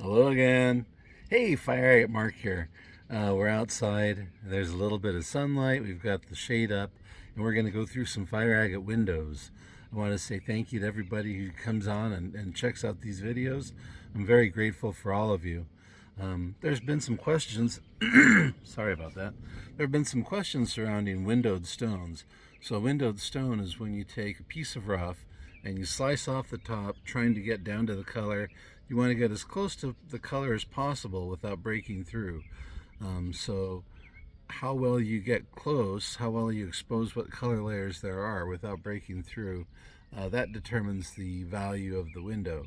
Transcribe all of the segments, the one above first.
Hello again. Hey, Fire Agate Mark here. We're outside. There's a little bit of sunlight. We've got the shade up, and we're going to go through some fire agate windows. I want to say thank you to everybody who comes on and checks out these videos. I'm very grateful for all of you. There's been some questions. Sorry about that. There have been some questions surrounding windowed stones. So a windowed stone is when you take a piece of rough and you slice off the top, trying to get down to the color. You want to get as close to the color as possible without breaking through. So how well you get close, how well you expose what color layers there are without breaking through, that determines the value of the window.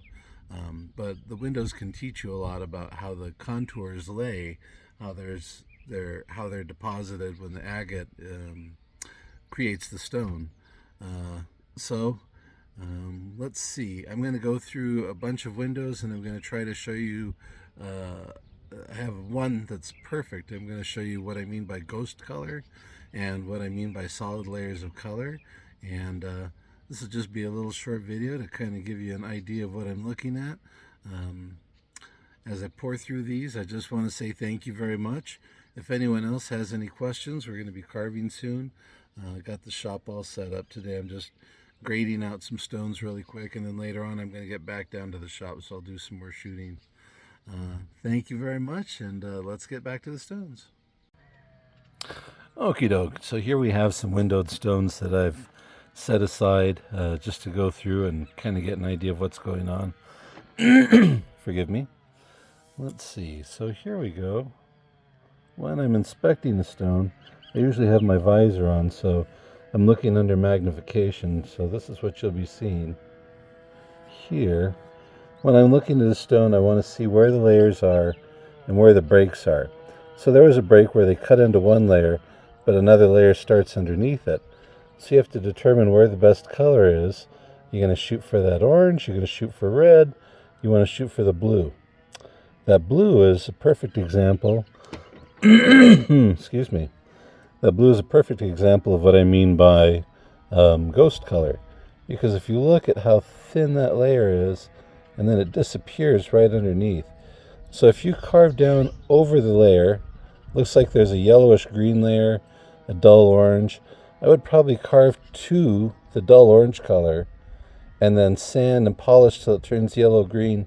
But the windows can teach you a lot about how the contours lay, how they're deposited when the agate creates the stone. Let's see. I'm going to go through a bunch of windows and I'm going to try to show you. I have one that's perfect. I'm going to show you what I mean by ghost color and what I mean by solid layers of color. And this will just be a little short video to kind of give you an idea of what I'm looking at. As I pour through these, I just want to say thank you very much. If anyone else has any questions, we're going to be carving soon. I got the shop all set up today. I'm just grading out some stones really quick, and then later on I'm going to get back down to the shop, so I'll do some more shooting. Thank you very much, and let's get back to the stones. Okie doke. So here we have some windowed stones that I've set aside just to go through and kind of get an idea of what's going on. Forgive me. Let's see. So here we go. When I'm inspecting the stone, I usually have my visor on, so I'm looking under magnification. So this is what you'll be seeing here. When I'm looking at a stone, I want to see where the layers are and where the breaks are. So there was a break where they cut into one layer, but another layer starts underneath it. So you have to determine where the best color is. You're going to shoot for that orange, you're going to shoot for red, you want to shoot for the blue. That blue is a perfect example. Excuse me. That blue is a perfect example of what I mean by ghost color. Because if you look at how thin that layer is, and then it disappears right underneath. So if you carve down over the layer, looks like there's a yellowish green layer, a dull orange. I would probably carve to the dull orange color and then sand and polish till it turns yellow-green.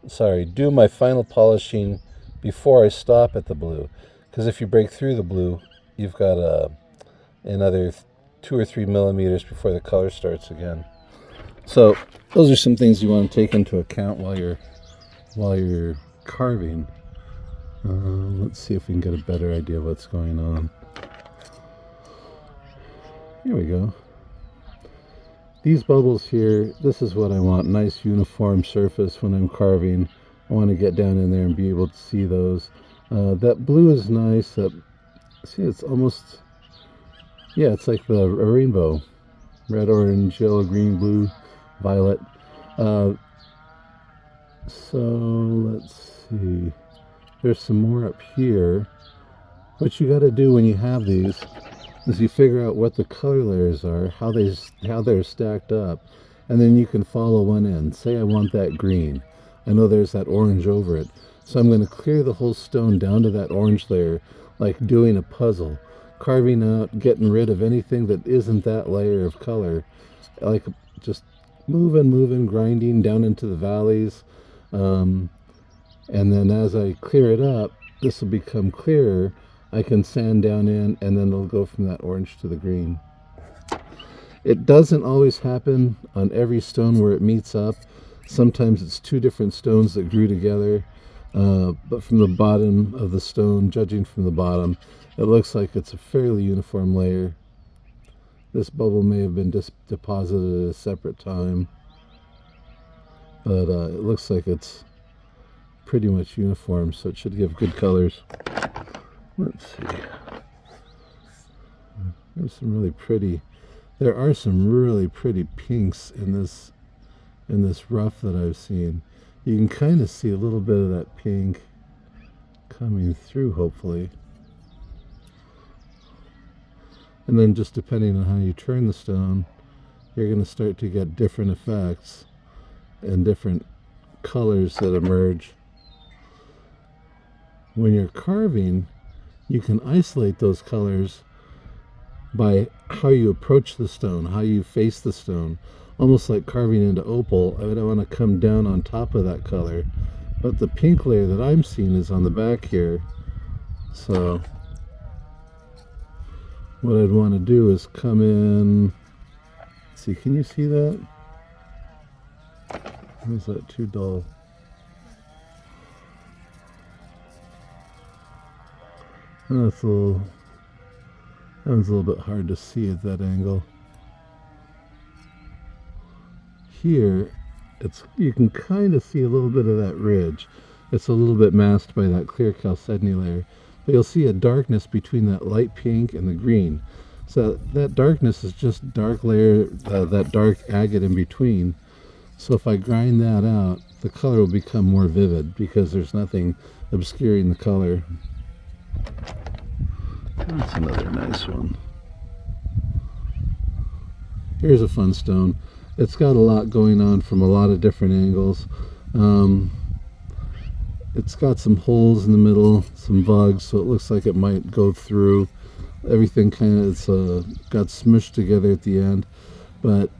Sorry, do my final polishing before I stop at the blue. Because if you break through the blue, you've got another 2 or 3 millimeters before the color starts again. So those are some things you want to take into account while you're carving. Let's see if we can get a better idea of what's going on. Here we go. These bubbles here, this is what I want. Nice uniform surface when I'm carving. I want to get down in there and be able to see those. That blue is nice. See, it's almost, yeah, it's like a rainbow. Red, orange, yellow, green, blue, violet. So let's see. There's some more up here. What you got to do when you have these is you figure out what the color layers are, how they're stacked up, and then you can follow one in. Say I want that green. I know there's that orange over it. So I'm going to clear the whole stone down to that orange layer, like doing a puzzle, carving out, getting rid of anything that isn't that layer of color, like just moving, grinding down into the valleys. And then as I clear it up, this will become clearer. I can sand down in, and then it'll go from that orange to the green. It doesn't always happen on every stone where it meets up. Sometimes it's two different stones that grew together. But from the bottom of the stone, judging from the bottom, it looks like it's a fairly uniform layer. This bubble may have been deposited at a separate time, but it looks like it's pretty much uniform, so it should give good colors. Let's see. There are some really pretty pinks in this rough that I've seen. You can kind of see a little bit of that pink coming through, hopefully. And then just depending on how you turn the stone, you're going to start to get different effects and different colors that emerge. when you're carving, you can isolate those colors by how you approach the stone, how you face the stone. Almost like carving into opal, I would want to come down on top of that color. But the pink layer that I'm seeing is on the back here. So what I'd want to do is come in. Let's see, can you see that? Or is that too dull? That's that one's a little bit hard to see at that angle. Here, you can kind of see a little bit of that ridge. It's a little bit masked by that clear chalcedony layer. But you'll see a darkness between that light pink and the green. So that darkness is just dark layer, that dark agate in between. So if I grind that out, the color will become more vivid because there's nothing obscuring the color. That's another nice one. Here's a fun stone. It's got a lot going on from a lot of different angles. It's got some holes in the middle, some vugs, so it looks like it might go through. Everything kind of got smushed together at the end. But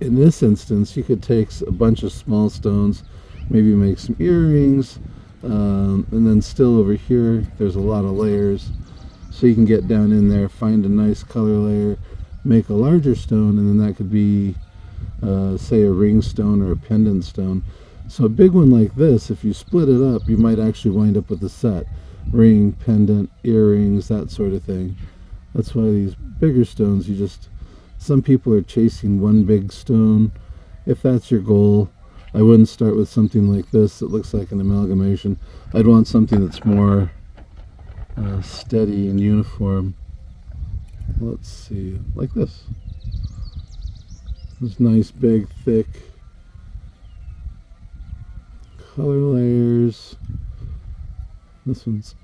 in this instance, you could take a bunch of small stones, maybe make some earrings, and then still over here, there's a lot of layers. So you can get down in there, find a nice color layer, make a larger stone, and then that could be, say, a ring stone or a pendant stone. So a big one like this, if you split it up, you might actually wind up with a set. Ring, pendant, earrings, that sort of thing. That's why these bigger stones, some people are chasing one big stone. If that's your goal, I wouldn't start with something like this that looks like an amalgamation. I'd want something that's more steady and uniform. Let's see, like this. This nice, big, thick color layers. This one's,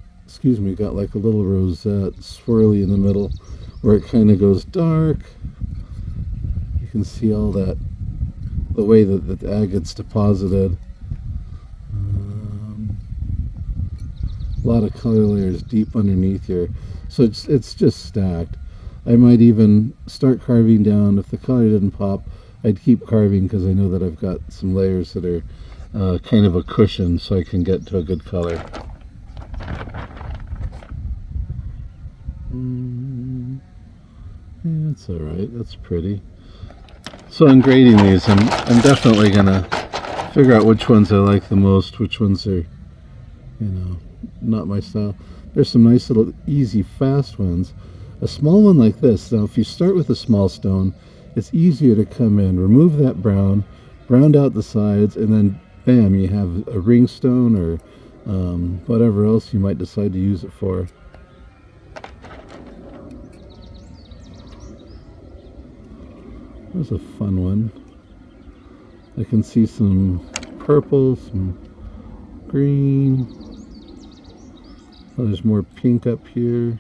got like a little rosette swirly in the middle where it kind of goes dark. You can see all that, the way that the agate's deposited. A lot of color layers deep underneath here. So it's just stacked. I might even start carving down. If the color didn't pop, I'd keep carving because I know that I've got some layers that are kind of a cushion so I can get to a good color. Yeah, that's all right. That's pretty. So in grading these, I'm definitely gonna figure out which ones I like the most, which ones are, not my style. There's some nice little easy fast ones. A small one like this, now if you start with a small stone, it's easier to come in, remove that brown, round out the sides, and then bam, you have a ring stone or whatever else you might decide to use it for. There's a fun one. I can see some purple, some green. Oh, there's more pink up here.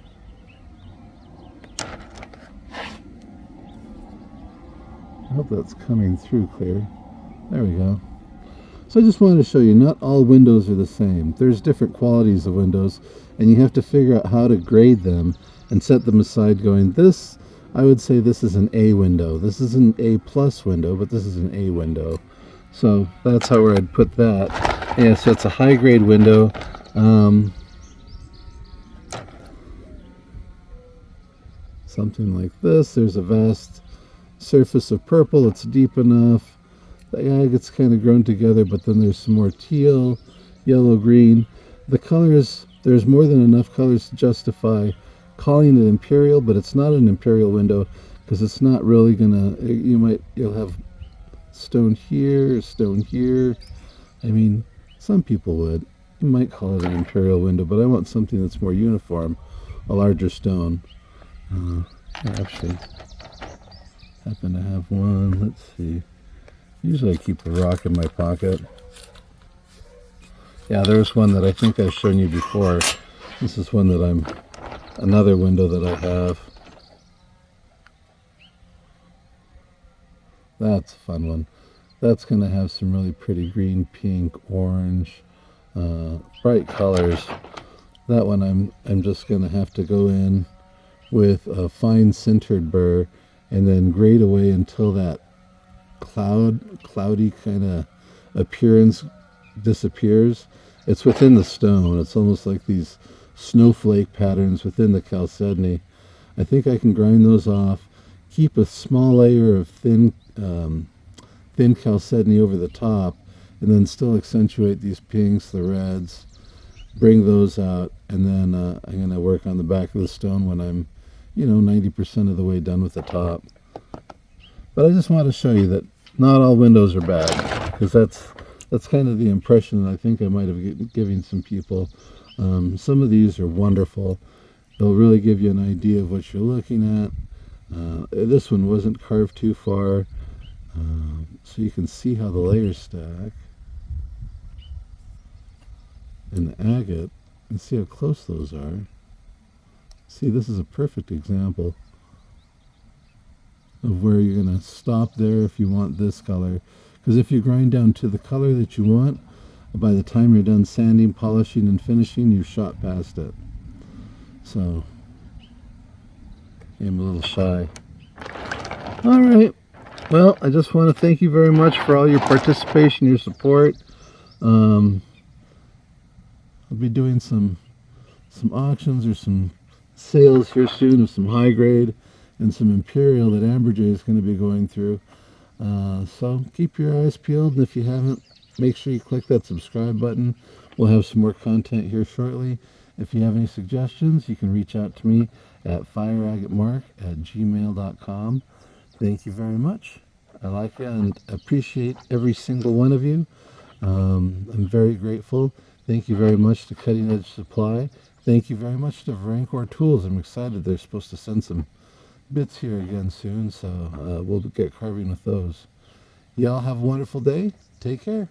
I hope that's coming through clear. There we go. So I just wanted to show you, not all windows are the same. There's different qualities of windows, and you have to figure out how to grade them and set them aside going, this, I would say this is an A window. This is an A plus window, but this is an A window. So that's how I'd put that. Yeah, so it's a high grade window. Something like this. There's a vast surface of purple. It's deep enough. The agate's kind of grown together, but then there's some more teal, yellow, green. The colors, there's more than enough colors to justify calling it imperial, but it's not an imperial window because it's not really gonna, you'll have stone here, stone here. I mean, some people would. You might call it an imperial window, but I want something that's more uniform, a larger stone. I actually happen to have one. Let's see. Usually I keep a rock in my pocket. Yeah, there's one that I think I've shown you before. This is one that another window that I have. That's a fun one. That's going to have some really pretty green, pink, orange, bright colors. That one I'm just going to have to go in with a fine sintered burr and then grade away until that cloudy kind of appearance disappears. It's within the stone. It's almost like these snowflake patterns within the chalcedony. I think I can grind those off, keep a small layer of thin chalcedony over the top, and then still accentuate these pinks, the reds, bring those out, and then I'm going to work on the back of the stone when I'm, 90% of the way done with the top. But I just want to show you that not all windows are bad, because that's kind of the impression that I think I might have given some people. Some of these are wonderful. They'll really give you an idea of what you're looking at. This one wasn't carved too far, so you can see how the layers stack. And the agate, and see how close those are. See, this is a perfect example of where you're going to stop there if you want this color. Because if you grind down to the color that you want, by the time you're done sanding, polishing, and finishing, you've shot past it. So, I'm a little shy. All right. Well, I just want to thank you very much for all your participation, your support. I'll be doing some auctions or some sales here soon of some high grade and some imperial that Amberjay is going to be going through. So keep your eyes peeled, and if you haven't, make sure you click that subscribe button. We'll have some more content here shortly. If you have any suggestions, you can reach out to me at fireagatemark@gmail.com. Thank you very much. I like it and appreciate every single one of you. I'm very grateful. Thank you very much to Cutting Edge Supply. Thank you very much to Varenkor Tools. I'm excited. They're supposed to send some bits here again soon, so we'll get carving with those. Y'all have a wonderful day. Take care.